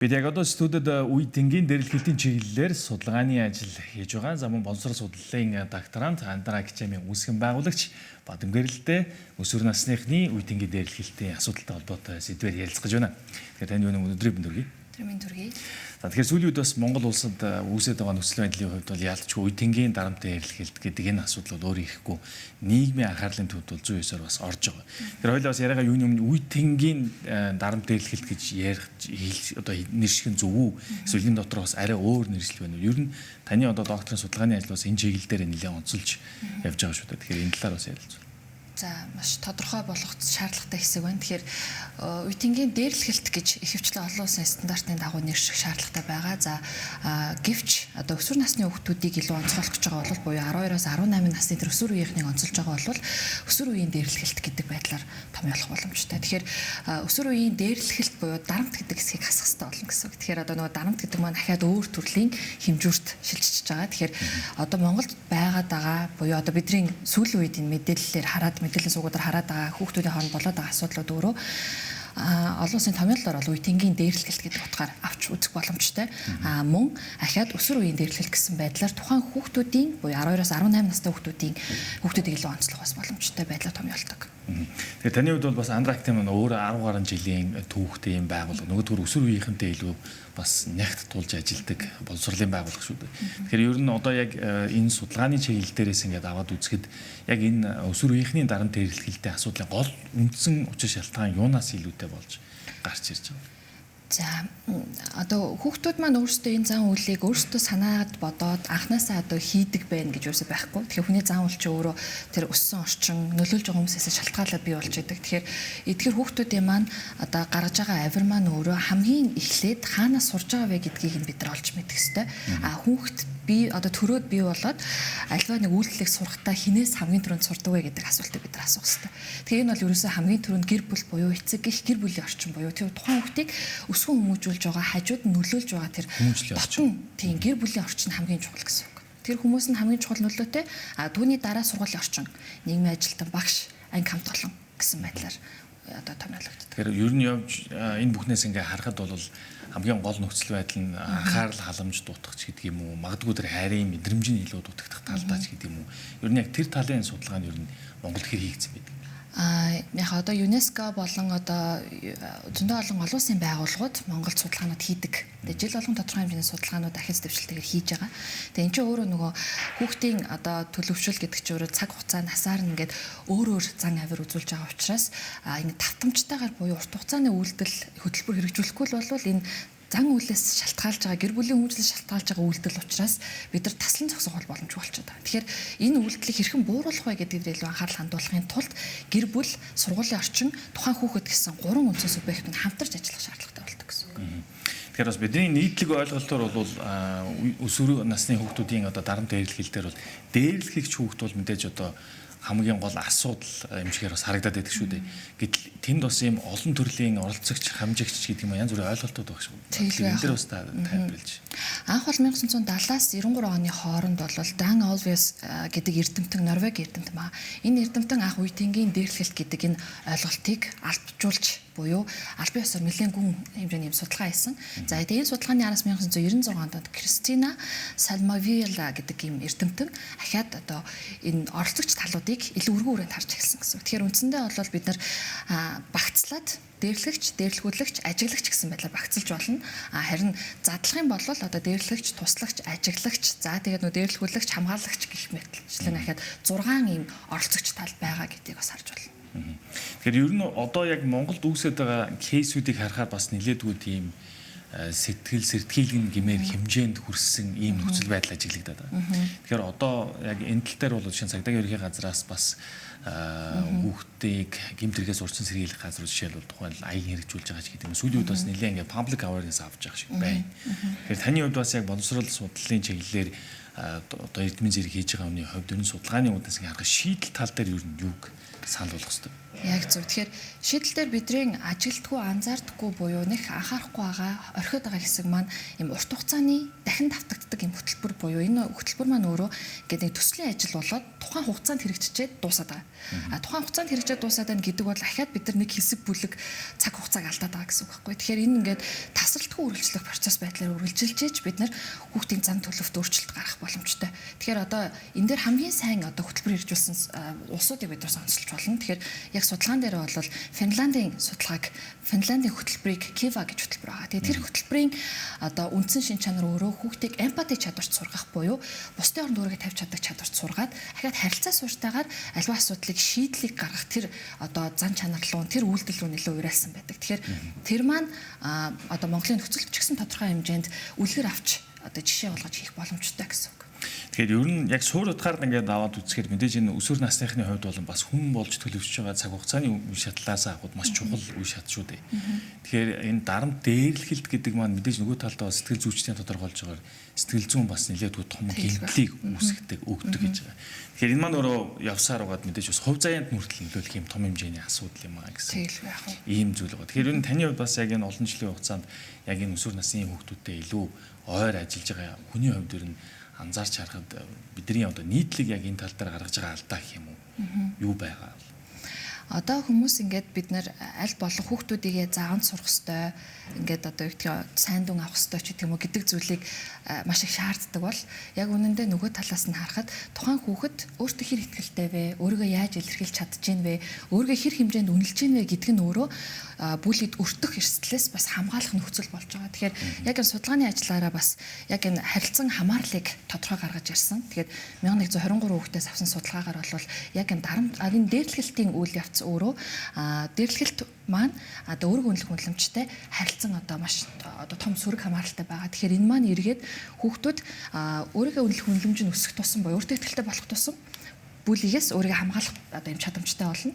Бид яг одоо студид үе тэнгийн дээрэлхэлтийн чиглэлээр судалгааны ажил хийж байгаа. За мөн боловсрол судлалын докторант Андра Акчамын үүсгэн байгуулагч Бадамгэрэлтэй өсвөр насныхны үе тэнгийн дээрэлхэлтийн асуудалтай холбоотой сэдвээр ярилцгаж байна. Тэгэхээр таны өнөөдрийн мэндүргий. Төргий. За тэгэхээр сүүлийн үед бас Монгол улсад үүсэж байгаа нөхцөл байдлын хувьд бол яалтчгүй үе тэнгийн дарамттай дээрэлхэлт гэдэг энэ асуудал бол өөрөө ирэхгүй нийгмийн анхаарлын төвд бол 109-оор бас орж байгаа. Тэгэхээр хоёулаа бас яриагаа юуны өмнө үе тэнгийн дарамт дээрэлхэлт гэж ярих одоо нэрших нь зөв үү? Эсвэл энэ дотор бас арай өөр нэршил байна уу? Ер нь таны одоо докторийн судалгааны ажил бас энэ чиглэл дээр нэлээд онцолж явж байгаа шүү дээ. Тэгэхээр энэ талаар бас ярилцъя. За маш тодорхой болгох шаардлагатай хэсэг байна. Тэгэхээр үе тэнгийн дээрлэхэлт гэж ихэвчлэн олон улсын стандартын дагуу нэрших шаардлагатай байгаа. За гэвч одоо өсвөр насны хүүхдүүдийг илүү онцгойлох гэж байгаа бол буюу 12-оос 18 насны тэр өсвөр үеийнхнийг онцолж байгаа бол өсвөр үеийн дээрлэхэлт гэдэг байдлаар томьёолох боломжтой. Тэгэхээр өсвөр үеийн дээрлэхэлт буюу дарамт гэдэг хэсгийг хасах хэрэгтэй болно гэсэн үг. Тэгэхээр одоо нөгөө дарамт гэдэг маань дахиад өөр төрлийн хэмжүүрт шилжиж байгаа. Тэгэхээр одоо Монголд байгаад байгаа буюу одоо бидний сүүлийн үед энэ мэдээллээр хараад мэдээллийн суугуудаар хараад байгаа хүүхдүүдийн хооронд болоод байгаа асуудлууд өөрөө олон улсын томьёололоор бол үе тэнгийн дээрлэхэлт гэдэг утгаар авч үзэх боломжтой. Мөн ахаад өсвөр үеийн дээрлэхэлт гэсэн байдлаар тухайн хүүхдүүдийн буюу 12-оос 18 настай хүүхдүүдийг илүү онцлох бас боломжтой байдлаар томьёолдог. Тэгэхээр таны хувьд бол бас Андра Акчам өөр 10 гаруй жилийн түүхтэй юм байгуулга. Нөгөөдгөр өсвөр үеийнхэнтэй илүү бас нягт тулж ажилладаг боловсролын байгууллага шүү дээ. Тэгэхээр ер нь одоо яг энэ судалгааны чиглэл дээрээс ингээд аваад үзэхэд яг энэ өсвөр үеийнхний дарамт дээрлэхэлтийн асуудлын гол үндсэн учир шалтгаан юунаас илүүтэй болж гарч ирж байгаа. За одоо хүүхдүүд маань өөрсдөө энэ зан үйлийг өөрсдөө санаад бодоод анханасаа одоо хийдэг байх гэж юусаа байхгүй. Тэгэхээр хүний зан үйл чинь өөрөө тэр өссөн орчин нөлөөлж байгаа хүмүүсээс шалтгаалаад бий болж идэг. Тэгэхээр эдгээр хүүхдүүдийн маань одоо гаргаж байгаа авир маань өөрөө хамгийн эхлээд хаанаас сурж байгаа вэ гэдгийг нь бид нар олж мэдэх хэрэгтэй. Хүүхд би одоо төрөөд бий болоод альва нэг үйлдэлийг сурахтаа хинээс хамгийн түрүүнд сурдаг вэ гэдэг асуултыг бид нар асуух хэрэгтэй. Тэгэхээр энэ бол ерөөсөө хамгийн түрүүнд гэр бүл буюу эцэг гэх гэр бүлийн орчин буюу тэр тухайн хүүхдийг өсгөн хүмүүжүүлж байгаа хажууд нь нөлөөлж байгаа тэр дотн тийм гэр бүлийн орчин хамгийн чухал гэсэн үг. Тэр хүмүүс нь хамгийн чухал нөлөөтэй. Түүний дараа сургуулийн орчин, нийгмийн ажилтан, багш, анги хамт олон гэсэн байдлаар одоо томьёологддог. Тэгэхээр ер нь явж энэ бүхнээс ингээ харахад бол хамгийн гол нөхцөл байдал нь анхаарал халамж дуутгах гэдэг юм уу, магадгүй тэр хайрын мэдрэмжийн илүү дуутгах талдаач гэдэг юм уу. Ер нь яг тэр талын судалгаа нь ер нь Монголд хэр хийгдсэн байдаг. Яг одоо ЮНЕСКО болон одоо зөндөө олон улсын байгууллагууд Монголд судалгаанууд хийдэг. Тэгээ жил болгон тодорхой хэмжээний судалгаанууд ахиц дэвшилтэйгээр хийж байгаа. Тэгээ эн чинь өөрөө нөгөө хүүхдийн одоо төлөвшөл гэдэг чинь өөрөө цаг хугацаа насаар нь ингээд өөр зан авир үзүүлж байгаа учраас ингэ тавтамжтайгаар буюу урт хугацааны үйлдэл хөтөлбөр хэрэгжүүлэхгүй бол энэ зан үйлээс шалтгаалж байгаа гэр бүлийн хүмүүжлээс шалтгаалж байгаа үйлдэл учраас бид нар таслан зогсох бол боломжгүй болчиход байгаа. Тэгэхээр энэ үйлдэлийг хэрхэн бууруулах вэ гэдэгт илүү анхаарал хандуулахын тулд гэр бүл, сургуулийн орчин, тухайн хүүхэд гэсэн 3 үндсэн субъект нь хамтарч ажиллах шаардлагатай болдог гэсэн үг. Тэгэхээр бас бидний нийтлэг ойлголтоор бол өсвөр насны хүүхдүүдийн одоо дарамт дээрлэхэлтээр бол дээрлэхэгч хүүхд бол мэдээж одоо хамгийн гол асуудал юм шигээр бас харагдаад байдаг шүү дээ. Гэтэл тэнд бас ийм олон төрлийн оролцогч, хамжигч гэдэг юм янз бүрийн ойлголтууд байгаа шүү. Энэ дээр бас тайлбарлаж. Анх бол 1970-аас 93 оны хооронд бол Dan Olweus гэдэг эрдэмтэн, Норвеги эрдэмтэн ба энэ эрдэмтэн анх үе тэнгийн дээрлэхэлт гэдэг энэ ойлголтыг албажуулж буюу албан ёсоор нэлээд гүн хэмжээний судалгаа хийсэн. За энэ судалгааны араас 1996 онд Кристина Салмавиела гэдэг ийм эрдэмтэн ахаад одоо энэ оролцогч талуудыг илүү өргөн хүрээнд харж эхэлсэн гэсэн. Тэгэхээр үндсэндээ бол бид нар багцлаад дээрлэгч, дээрлэхүүлэгч, ажиглагч гэсэн байдлаар багцлж болно. Харин задлах юм бол одоо дээрлэгч, туслагч, ажиглагч, за тэгээд нөө дээрлэхүүлэгч, хамгаалагч гэх мэтчлэн ахаад 6 ийм оролцогч тал байгаа гэдгийг бас харж байна. Тэгэхээр ер нь одоо яг Монголд үүсэж байгаа кейсүүдийг харахаар бас нэлээдгүй тийм сэтгэлгэн гэмээр хэмжээнд хүрсэн ийм нөхцөл байдал ажиглагдаад байгаа. Тэгэхээр одоо яг энэ тал дээр бол жишээ нь цагдаагийн ерхий газраас бас хүүхдийг гэмт хэрэгээс урьдчилан сэргийлэх газар жишээлбэл тухайн аян хэрэгжүүлж байгаа ч гэдэг юм. Сүүлийн үед бас нэлээд ингээ public awareness авч байгаа шиг байна. Тэгэхээр таны хувьд бас яг боловсрол судлалын чиглэлээр одоо эрдмийн зэрэг хийж байгаа хүний хувьд ер нь судалгааны үднээс ингээ харах шийдэл тал дээр ер нь юуг санал болгох хэрэгтэй. Яг зөв. Тэгэхээр шийдэл дээр бидний ажилтгүй, анзаардаггүй буюу нэг анхаарахгүй байгаа, орхиод байгаа хэсэг маань юм урт хугацааны дахин давтагддаг юм хөтөлбөр буюу энэ хөтөлбөр маань өөрөө ингээд нэг төслийн ажил болоод тухайн хугацаанд хэрэгжижээд дуусаад байгаа. Тухайн хугацаанд хэрэгжээд дуусаад байна гэдэг бол ахаад бид нар нэг хэсэг бүлэг цаг хугацааг алдаад байгаа гэсэн үг байхгүй. Тэгэхээр энэ ингээд тасралтгүй үргэлжлэх процесс байдлаар үргэлжилж бид нар хүүхдийн зан төлөвт өөрчлөлт гаргах боломжтой. Тэгэхээр одоо энэ дээр хамгийн сайн одоо хөтөлбөр хэрэгжүүлсэн улсуудыг бид нар сонсолж болно. Тэгэхээр яг судалгаан дээр бол Финландийн хөтөлбөрийг Kiva гэж хөтөлбөр байгаа. Тэгээд тэр хөтөлбөрийн одоо үндсэн шин чанар өөрөө хүүхдийг эмпати чадварт сургах буюу бусдын оронд өөрийгөө тавьж чаддаг чадварт сургаад ахаад харилцаа суурьтайгаар аливаа асуудлыг шийдлийг гаргах тэр одоо зан чанар руу тэр үйлдэл рүү нөлөө уриалсан байдаг. Тэгэхээр тэр маань одоо Монголын нөхцөл ч гэсэн тодорхой хэмжээнд үлгэр авч одоо жишээ болгож хийх боломжтой гэсэн үг. Тэгэхээр ер нь яг суур утгаар ингээд аваад үзэхээр мэдээж энэ өсвөр насныхны хувьд бол бас хүн болж төлөвшөж байгаа цаг хугацааны үе шатлаас авахд маш чухал үе шат шүү дээ. Тэгэхээр энэ дарамт дээрлэхэлт гэдэг маань мэдээж нөгөө талдаа сэтгэл зүйчдийн тодорхойлж байгаа сэтгэл зүйн бас нэлээд том гэмтлийг үүсгдэг өгдөг гэж байгаа. Тэгэхээр энэ маань өөрөө явсаар угаад мэдээж бас хувь заяанд нүртэл нөлөөлөх юм том хэмжээний асуудал юм аа гэсэн. Ийм зүйл байгаа. Тэгэхээр ер нь таны хувьд бас яг энэ олон жилийн хугацаанд яг энэ өсвөр насны хүүхдүүдтэй илүү ойр ажиллаж байгаа хүний хувьд ер нь анзаарч харахад бидний одоо нийтлэг яг энэ тал дээр гаргаж байгаа алдаа гэх юм уу? Юу байгаа вэ? Одоо хүмүүс ингээд бид нар аль болох хүүхдүүдийгээ зааван сурах ёстой, ингээд одоо юу гэдгийг сайн дүн авах ёстой ч гэх юм уу гэдэг зүйлийг маш их шаарддаг бол яг үнэндээ нөгөө талаас нь харахад тухайн хүүхэд өөртөө хэр ихтэй вэ? Өөрийгөө яаж илэрхийлж чадж гин вэ? Өөрийгөө хэр хэмжээнд үнэлж гин вэ гэдэг нь өөрөө бүлэд өртөх эрсдлээс бас хамгаалах нөхцөл болж байгаа. Тэгэхээр яг энэ судалгааны ажиллаараа бас яг энэ харилцан хамаарлыг тодорхой гаргаж ирсэн. Тэгээд 1123 хүүхдээс авсан судалгаагаар бол яг энэ дарамт дээрлэхэлтийн үйл явц өөрөө дээрлэхэлт маань одоо өөрийгөө үнэлэх үнэлэмжтэй харилцан одоо маш одоо том сөрөг хамааралтай байгаа. Тэгэхээр энэ маань эргээд хүүхдүүд өөрийгөө үнэлэх үнэлэмж нь өсөх тусам буюу өөртөө ихтэй болох тусам бүлийгээс өөрийгөө хамгаалах одоо юм чадамжтай болно.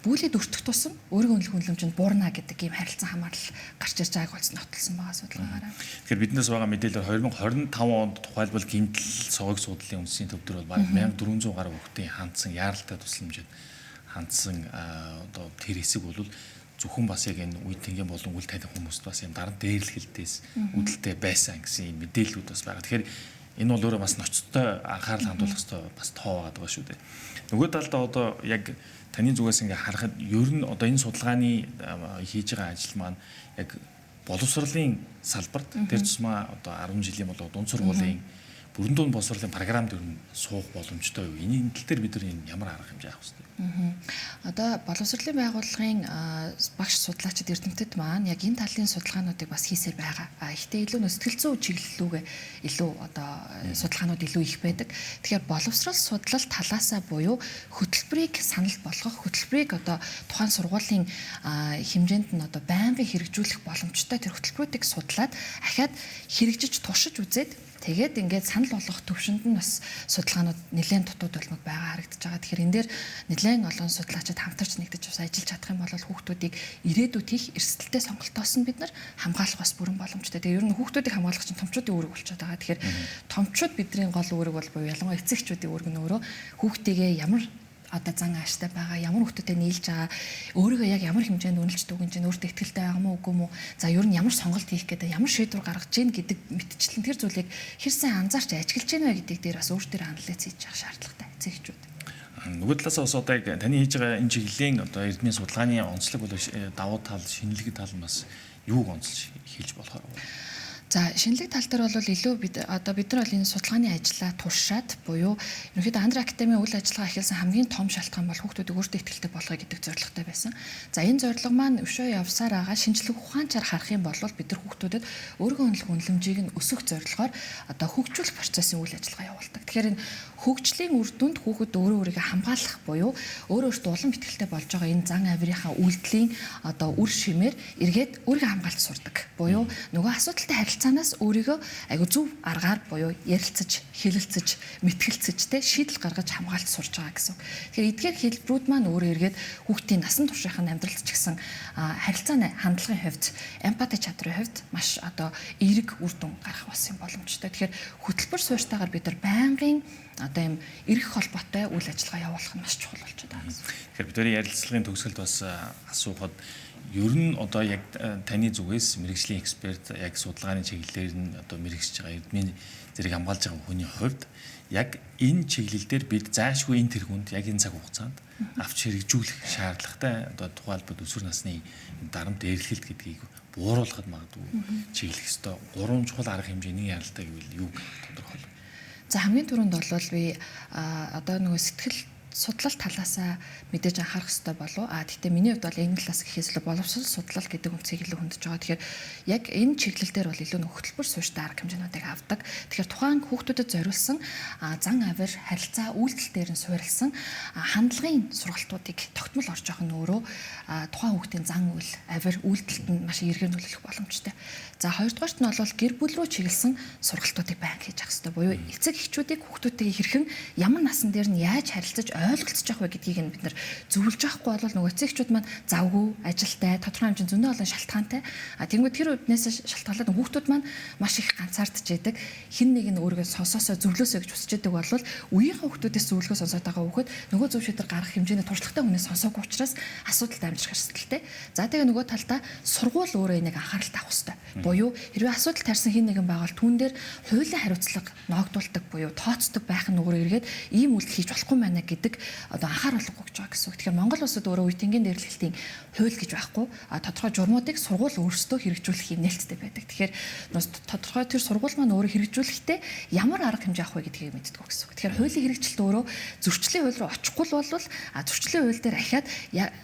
Бүлийд өртөх тусам өөрийгөө үнэлэх үнэлэмж нь буурна гэдэг ийм харилцан хамаарал гарч ирж байгааг болсон нотолсон байгаа судалгаагаараа. Тэгэхээр биднээс байгаа мэдээлэл 2025 онд тухайлбал гинтл соёг судлалын үндэсний төв дээр бол бараг 1400 гаруй хүүхдийн хандсан яаралтай тусламжид хандсан одоо тэр хэсэг бол зөвхөн бас яг энэ үе тэнгийн болон үйл таних хүмүүст бас юм дарамт дээрлэхэлтээс үүдэлтэй байсан гэсэн юм мэдээллүүд бас байгаа. Тэгэхээр энэ бол өөрөө бас ноцтой анхаарал хандуулах ёстой бас тоо байгаа шүү дээ. Нөгөө талдаа одоо яг таны зүгээс ингээ харахад ер нь одоо энэ судалгааны хийж байгаа ажил маань яг боловсролын салбарт тэр тусмаа одоо 10 жилийн болоо дунд сургуулийн бүрэн дунд боловсролын програмд ер нь суух боломжтой юу? Энэ тал дээр бид нар ямар арга хэмжээ авах ёстой? Одоо боловсролын байгууллагын багш судлаачид эрдэмтэд маань яг энэ талын судалгаануудыг бас хийсээр байгаа. Гэхдээ илүү сэтгэл зүйн чиглэлүүгээ илүү одоо судалгаанууд илүү их байдаг. Тэгэхээр боловсрол судлал талаасаа буюу хөтөлбөрийг санал болгох, хөтөлбөрийг одоо тухайн сургуулийн хэмжээнд нь одоо байнгын хэрэгжүүлэх боломжтой тэр хөтөлбөрүүдийг судлаад ахаад хэрэгжиж туршиж үзээд тэгээд ингээд санал болгох төвшөнд нь бас судалгаанууд нэлээд дутууд болмог байгаа харагдаж байгаа. Тэгэхээр энэ дээр нэлээд олон судлаачид хамтарч нэгдэж бас ажиллаж чадах юм бол хүүхдүүдийг ирээдүйд хийх эрсдэлтэй сонголтоос нь бид нар хамгаалах бас бүрэн боломжтой. Тэгээ ер нь хүүхдүүдийг хамгаалах чинь томчуудын үүрэг болчиход байгаа. Тэгэхээр томчууд бидний гол үүрэг бол буюу ялангуяа эцэгчүүдийн үүрэг нь өөрөө хүүхдийгээ ямар одоо зан ааштай байгаа, ямар хүүхдүүдэд нийлж байгаа, өөрийгөө яг ямар хэмжээнд үнэлж дүгнэж чинь өөртөө ихтэй байгаа мó үгүй мó. За ер нь ямар сонголт хийх гэдэг, ямар шийдвэр гаргаж гин гэдэг мэтчлэн тэр зүйлийг хэр сайн анзаарч ажиглаж гин вэ гэдэг дээр бас өөртөө анализ хийж явах шаардлагатай эцэгчүүд. Нөгөө талаас бас одоо яг таны хийж байгаа энэ чиглэлийн одоо эрдмийн судалгааны онцлог бол давуу тал, шинэлэг тал нь бас юуг онцолж хийж болохоор вэ? За шинэлэг тал дээр бол илүү бид нар бол энэ судалгааны ажлаа туршаад буюу ерөнхийдөө Андре академийн үйл ажиллагаа эхэлсэн хамгийн том шалтгаан бол хүүхдүүдийг өөртөө ихтэй болгоё гэдэг зорилготой байсан. За энэ зорилго маань өшөө явсаар байгаа шинжлэх ухаанчаар харах юм бол бид нар хүүхдүүдэд өөрийгөө үнэлэх үнэлэмжийг нь өсгөх зорилгоор одоо хөгжүүлэх процессын үйл ажиллагаа явуулдаг. Тэгэхээр энэ хөгжлийн үр дүнд хүүхэд өөрийгөө хамгаалах буюу өөртөө улам ихтэй болж байгаа энэ зан авирынхаа үйлдэлийн одоо үр шимээр эргээд өөрийгөө хамгаалж сурдаг. Буюу нөгөө асуудалтай харилцаанаас өөрийгөө айгу зөв аргаар буюу ярилцаж, хэлэлцэж, мэтгэлцэж шийдэл гаргаж хамгаалж сурж байгаа гэсэн. Тэгэхээр эдгээр хэлбэрүүд маань өөрөө эргээд хүүхдийн насан туршийнхаа амьдралд ч гэсэн харилцааны хандлагын хувьд, эмпати чадрын хувьд маш одоо эерэг үр дүн гарах бас юм боломжтой. Тэгэхээр хөтөлбөр суурьтайгаар бид нар байнгын одоо юм эрх холбоотой үйл ажиллагаа явуулах нь маш чухал болж байгаа юм. Тэгэхээр бидний ярилцлагын төгсгөлд бас асуухад Ер нь одоо яг таны зүгээс мэрэгжлийн эксперт яг судалгааны чиглэлээр нь одоо мэрэгжиж байгаа эрдмийн зэрэг хамгаалж байгаа хүний хувьд яг энэ чиглэл дээр бид заашгүй энэ тэргуунд яг энэ цаг хугацаанд авч хэрэгжүүлэх шаардлагатай одоо тухайлбал өсвөр насны дарамт дээрлэлт гэдгийг бууруулахад магадгүй чиглэх ёстой 3 чухал арга хэмжээний яралтай гэвэл юу тодорхойлох. За хамгийн түрүүнд бол би одоо нөгөө сэтгэл судлал талаасаа мэдээж анхаарах хэрэгтэй болов. Гэхдээ миний хувьд бол энэ талаас гэхээс илүү боловсрол судлал гэдэг үнцийг илүү хөндөж байгаа. Тэгэхээр яг энэ чиглэл дээр бол илүү нөх хөтөлбөр суурьштай арга хэмжээнүүдийг авдаг. Тэгэхээр тухайн хүүхдүүдэд зориулсан зан авир, харилцаа, үйлдэл дээр нь суурилсан хандлагын сургалтуудыг тогтмол орж явах нь өөрөө тухайн хүүхдийн зан үйл, авир, үйлдэлд нь маш эргээр нөлөөлөх боломжтой. За хоёрдугаарт нь бол гэр бүл рүү чиглэсэн сургалтуудыг байнга хийж авах хэрэгтэй. Буюу эцэг эхчүүдийг хүүхдүүдтэйгээ хэрхэн ямар насан дээр нь яаж харилцаж ойлголцож явах вэ гэдгийг нь бид нар зөвлөж авахгүй бол нөгөө эцэг эхчүүд маань завгүй, ажилтай, тодорхой хэмжээнд зөндөө олон шалтгаантай. Тэгэнгүүт тэр үднээс шалтгаалаад хүүхдүүд маань маш их ганцаардж яадаг. Хин нэг нь өөрийгөө сонсоосоо зөвлөөсөө гэж хүсэж яадаг бол үеийнхээ хүүхдүүдээс зөвлөгөө сонсоод байгаа хүүхэд нөгөө зөв шийдвэр гаргах хэмжээний туршлагатай хүнээс сонсоогүй учраас асуудалд амжирах эрсдэлтэй. За тэгээ нөгөө талдаа сургууль өөрөө энийг анхааралтай авах хэрэгтэй. Буюу хэрвээ асуудал тарьсан хин нэгэн байвал түүн дээр хуулийн хариуцлага ногдуулдаг буюу тооцдог байх нь өөрөө эргээд ийм үйлдэл хийж болохгүй байна гэдэг одоо анхаарал өгч байгаа гэсэн үг. Тэгэхээр Монгол улсад өөрөө үеийнгийн дээрлэлтийн хууль гэж байхгүй тодорхой журмуудыг сургууль өөрсдөө хэрэгжүүлэх юм нээлттэй байдаг. Тэгэхээр тодорхой тэр сургууль маань өөрөө хэрэгжүүлэхдээ ямар арга хэмжээ авах вэ гэдгийг мэддэг гэсэн үг. Тэгэхээр хуулийн хэрэгжилт өөрөө зөрчлийн хууль руу очихгүй бол зөрчлийн хууль дээр ахиад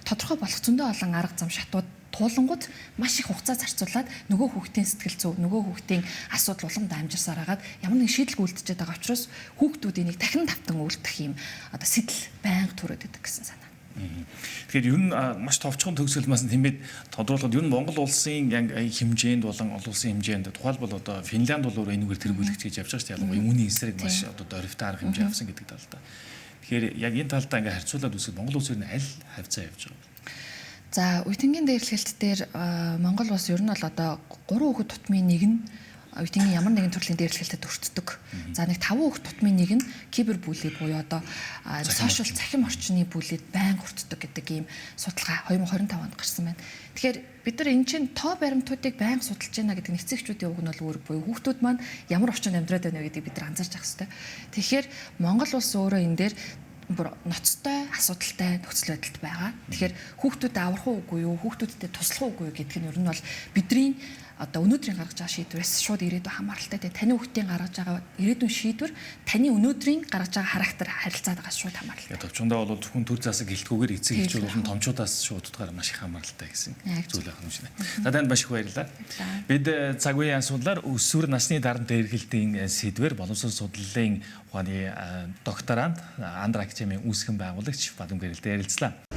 тодорхой болох зөндөө олон арга зам шатууд туулангууд маш их хугацаа зарцуулаад нөгөө хүүхдийн сэтгэл зүй, нөгөө хүүхдийн асуудал уламд амжирсаар хагаад ямар нэгэн шийдэл үлдчихэд байгаа учраас хүүхдүүд энийг дахин тавтан үлдэх юм одоо сэтэл байнга төрөд идэг гэсэн санаа. Тэгэхээр ер нь маш товчхон төгсгөлмээс нэмээд тодруулахад ер нь Монгол улсын яг хэмжээнд болон олон улсын хэмжээнд тухайлбал одоо Финланд бол өөрөө энэгээр тэргүүлэгч гэж явж байгаа шүү дээ. Ялангуяа үүний эсрэг маш одоо дөрвтэй арга хэмжээ авсан гэдэг талдаа. Тэгэхээр яг энэ талдаа ингээ харьцуулаад үзэхэд Монгол улс ер нь аль хавцаа явж байгаа. За үеийнгийн дээрлэлт дээр Монгол улс ер нь бол одоо 3 хүүхэд тутмын нэг нь үеийнгийн ямар нэгэн төрлийн дээрлэлтэд өртдөг. За нэг 5 хүүхэд тутмын нэг нь кибербүли буюу одоо сошиал цахим орчны бүлэд байнга өртдөг гэдэг ийм судалгаа 2025 онд гарсан байна. Тэгэхээр бид нар энэ чинь тоо баримтуудыг байнга судалж байна гэдэг нь эцэг эхчүүдийн уг нь бол өөр буюу хүүхдүүд маань ямар орчинд амьдраад байна вэ гэдгийг бид нар анзаарч авах хэрэгтэй. Тэгэхээр Монгол улс өөрөө энэ дээр бүр ноцтой асуудалтай нөхцөл байдалд байгаа. Тэгэхээр хүүхдүүд аврах уугүй юу, хүүхдүүдтэй туслах уугүй юу гэдг нь ер нь бол бидний одоо өнөөдрийн гаргаж байгаа шийдвэрээс шууд ирээдүйн хамааралтай. Таны хүүхдийн гаргаж байгаа ирээдүйн шийдвэр таны өнөөдрийн гаргаж байгаа характер харилцаагаас шууд хамааралтай. Товчондоо бол зөвхөн төр засаг гэлтгүүгээр эцэг эхчүүд болон томчуудаас шууд утгаар маш их хамааралтай гэсэн зүйл байх юм шиг байна. За танд маш их баярлалаа. Бид цаг үеийн асуудлаар өсвөр насны дарамт дээрлэлтийн сэдвэр боловсрол судлалын ухааны докторант Андра академийн үүсгэн байгуулагч Бадам Гэрэлтэй ярилцлаа.